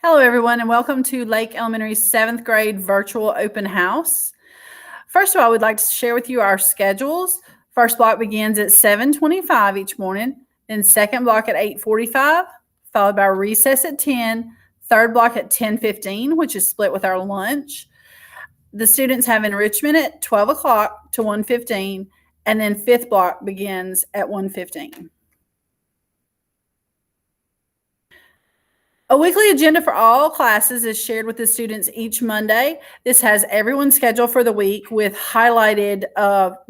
Hello, everyone, and welcome to Lake Elementary's 7th grade virtual open house. First of all, we'd like to share with you our schedules. First block begins at 7:25 each morning, then second block at 8:45, followed by recess at 10, third block at 10:15, which is split with our lunch. The students have enrichment at 12 o'clock to 1:15, and then fifth block begins at 1:15. A weekly agenda for all classes is shared with the students each Monday. This has everyone's schedule for the week with highlighted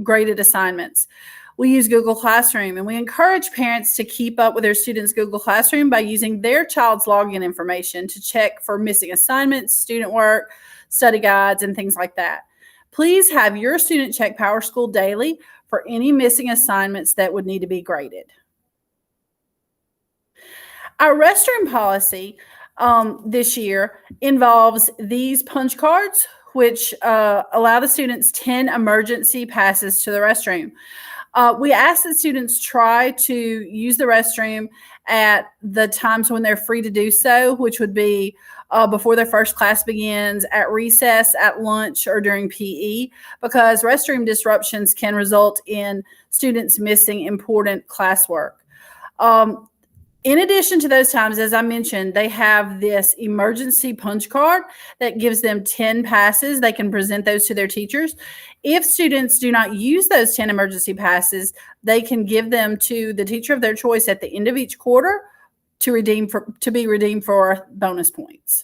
graded assignments. We use Google Classroom, and we encourage parents to keep up with their students' Google Classroom by using their child's login information to check for missing assignments, student work, study guides, and things like that. Please have your student check PowerSchool daily for any missing assignments that would need to be graded. Our restroom policy this year involves these punch cards, which allow the students 10 emergency passes to the restroom. We ask that students try to use the restroom at the times when they're free to do so, which would be before their first class begins, at recess, at lunch, or during PE, because restroom disruptions can result in students missing important classwork. In addition to those times, as I mentioned, they have this emergency punch card that gives them 10 passes. They can present those to their teachers. If students do not use those 10 emergency passes, they can give them to the teacher of their choice at the end of each quarter to be redeemed for bonus points.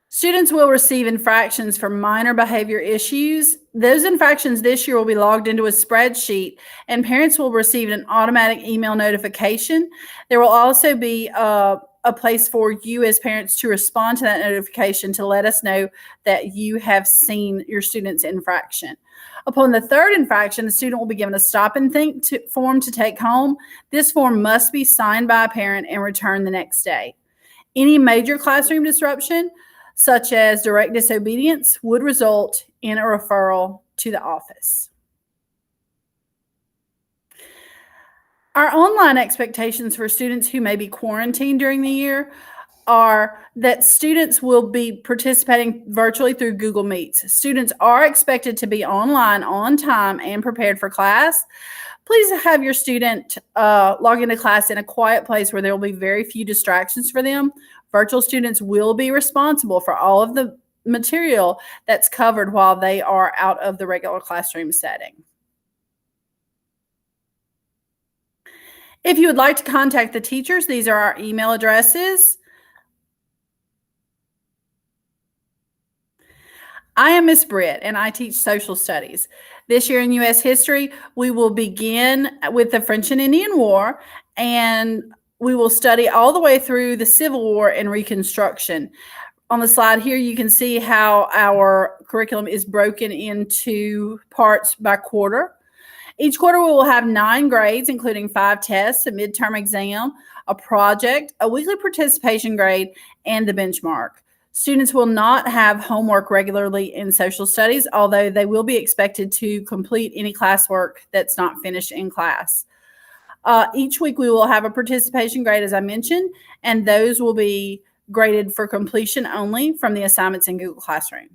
Students will receive infractions for minor behavior issues. Those infractions this year will be logged into a spreadsheet, and parents will receive an automatic email notification. There will also be a place for you as parents to respond to that notification to let us know that you have seen your student's infraction. Upon the third infraction, the student will be given a stop and think form to take home. This form must be signed by a parent and returned the next day. Any major classroom disruption, such as direct disobedience, would result in a referral to the office. Our online expectations for students who may be quarantined during the year are that students will be participating virtually through Google Meets. Students are expected to be online on time and prepared for class. Please have your student log into class in a quiet place where there will be very few distractions for them. Virtual students will be responsible for all of the material that's covered while they are out of the regular classroom setting. If you would like to contact the teachers, these are our email addresses. I am Miss Britt, and I teach social studies. This year in U.S. history, we will begin with the French and Indian War, and we will study all the way through the Civil War and Reconstruction. On the slide here, you can see how our curriculum is broken into parts by quarter. Each quarter, we will have 9 grades, including 5 tests, a midterm exam, a project, a weekly participation grade, and the benchmark. Students will not have homework regularly in social studies, although they will be expected to complete any classwork that's not finished in class. Each week we will have a participation grade, as I mentioned, and those will be graded for completion only from the assignments in Google Classroom.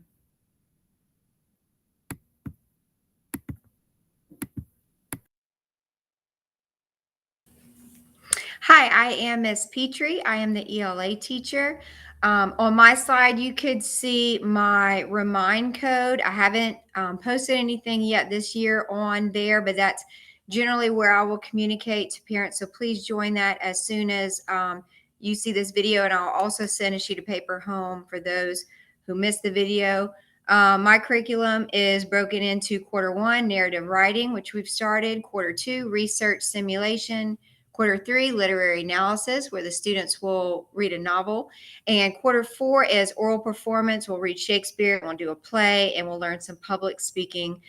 Hi, I am Miss Petrie. I am the ELA teacher. On my slide, you could see my remind code. I haven't posted anything yet this year on there, but that's generally where I will communicate to parents. So please join that as soon as you see this video, and I'll also send a sheet of paper home for those who missed the video. My curriculum is broken into quarter 1, narrative writing, which we've started, quarter 2, research simulation, quarter 3, literary analysis, where the students will read a novel. And quarter 4 is oral performance. We'll read Shakespeare, we'll do a play, and we'll learn some public speaking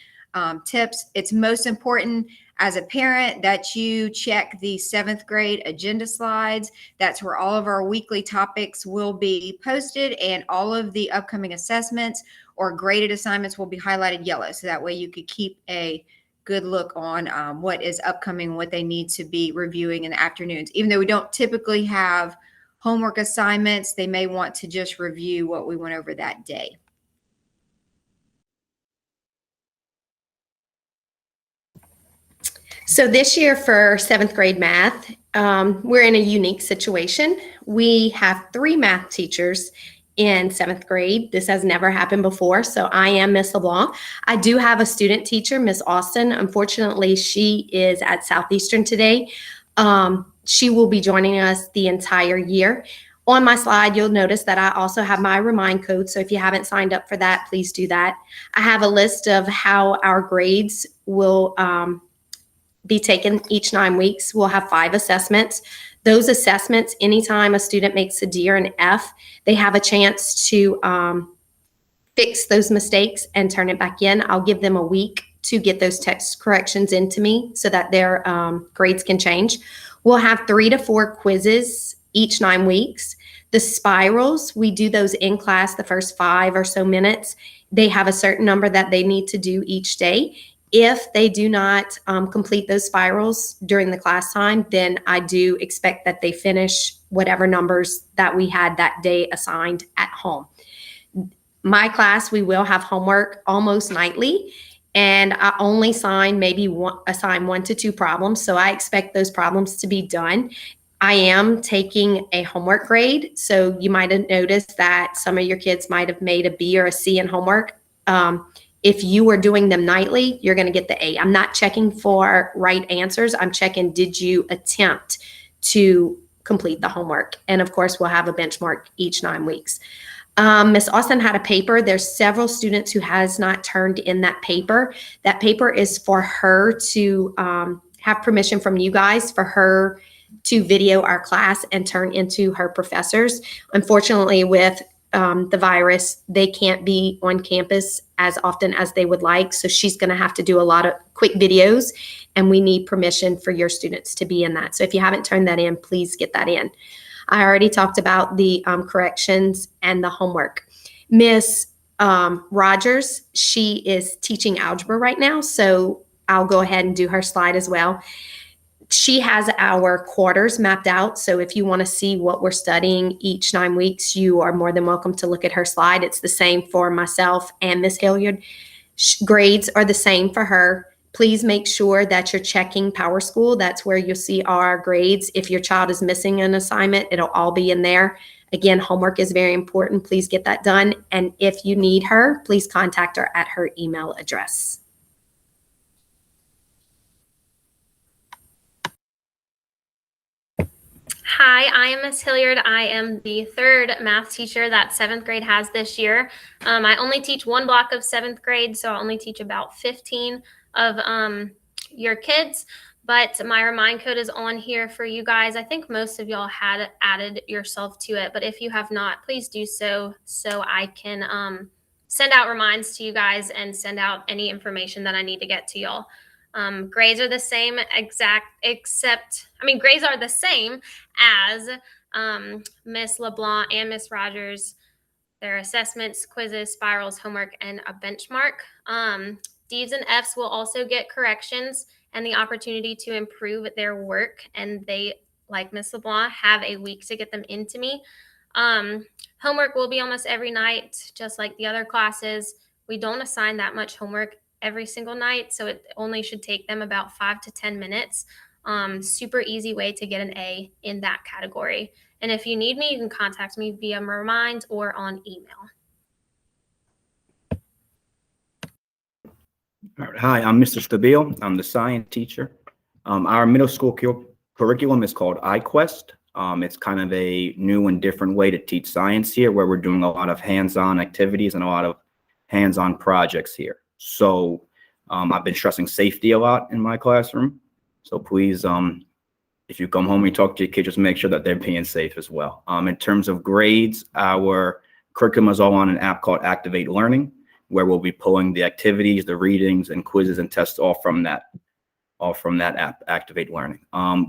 tips. It's most important as a parent that you check the 7th grade agenda slides. That's where all of our weekly topics will be posted, and all of the upcoming assessments or graded assignments will be highlighted yellow. So that way you could keep a good look on what is upcoming, what they need to be reviewing in the afternoons. Even though we don't typically have homework assignments, they may want to just review what we went over that day. So this year for 7th grade math, we're in a unique situation. We have 3 math teachers in 7th grade. This has never happened before. So I am Miss LeBlanc. I do have a student teacher, Miss Austin. Unfortunately, she is at Southeastern today. She will be joining us the entire year. On my slide, you'll notice that I also have my remind code. So if you haven't signed up for that, please do that. I have a list of how our grades will be taken each 9 weeks. We'll have 5 assessments. Those assessments, anytime a student makes a D or an F, they have a chance to fix those mistakes and turn it back in. I'll give them a week to get those text corrections into me so that their grades can change. We'll have 3 to 4 quizzes each 9 weeks. The spirals, we do those in class the first 5 or so minutes. They have a certain number that they need to do each day. If they do not complete those spirals during the class time, then I do expect that they finish whatever numbers that we had that day assigned at home. My class, we will have homework almost nightly, and I only assign 1 to 2 problems. So I expect those problems to be done. I am taking a homework grade. So you might have noticed that some of your kids might have made a B or a C in homework. If you are doing them nightly, you're going to get the A. I'm not checking for right answers. I'm checking, did you attempt to complete the homework? And of course, we'll have a benchmark each 9 weeks. Miss Austin had a paper. There's several students who has not turned in that paper. That paper is for her to have permission from you guys for her to video our class and turn into her professors. Unfortunately, with the virus, they can't be on campus as often as they would like. So she's going to have to do a lot of quick videos, and we need permission for your students to be in that. So if you haven't turned that in, please get that in. I already talked about the corrections and the homework. Miss Rogers, she is teaching algebra right now. So I'll go ahead and do her slide as well. She has our quarters mapped out. So if you want to see what we're studying each 9 weeks, you are more than welcome to look at her slide. It's the same for myself and Miss Hilliard. Grades are the same for her. Please make sure that you're checking PowerSchool. That's where you'll see our grades. If your child is missing an assignment, it'll all be in there. Again, homework is very important. Please get that done. And if you need her, please contact her at her email address. Hi, I am Miss Hilliard. I am the 3rd math teacher that 7th grade has this year. I only teach 1 block of 7th grade, so I only teach about 15 of your kids, but my remind code is on here for you guys. I think most of y'all had added yourself to it, but if you have not, please do so I can send out reminds to you guys and send out any information that I need to get to y'all. Grades are the same grades are the same as Miss LeBlanc and Miss Rogers. Their assessments, quizzes, spirals, homework, and a benchmark. D's and F's will also get corrections and the opportunity to improve their work. And they, like Miss LeBlanc, have a week to get them into me. Homework will be almost every night, just like the other classes. We don't assign that much homework every single night, so it only should take them about 5 to 10 minutes. Super easy way to get an A in that category. And if you need me, you can contact me via Remind or on email. All right. Hi, I'm Mr. Stabile. I'm the science teacher. Our middle school curriculum is called iQuest. It's kind of a new and different way to teach science here, where we're doing a lot of hands-on activities and a lot of hands-on projects here. So I've been stressing safety a lot in my classroom. So please, if you come home and you talk to your kids, just make sure that they're being safe as well. In terms of grades, our curriculum is all on an app called Activate Learning, where we'll be pulling the activities, the readings, and quizzes and tests all from that app, Activate Learning.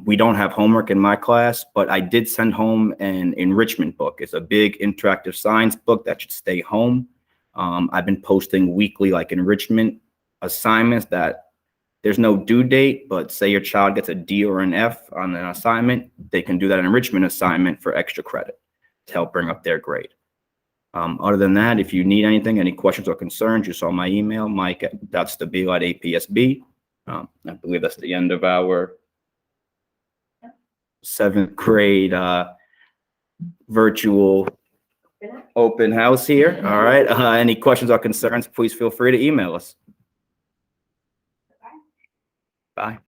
We don't have homework in my class, but I did send home an enrichment book. It's a big interactive science book that should stay home. I've been posting weekly enrichment assignments that There's no due date, but say your child gets a D or an F on an assignment, they can do that enrichment assignment for extra credit to help bring up their grade. Other than that, if you need anything, any questions or concerns, you saw my email, mike.stabile@APSB. I believe that's the end of our 7th grade virtual open house here. All right. Any questions or concerns, please feel free to email us. Bye.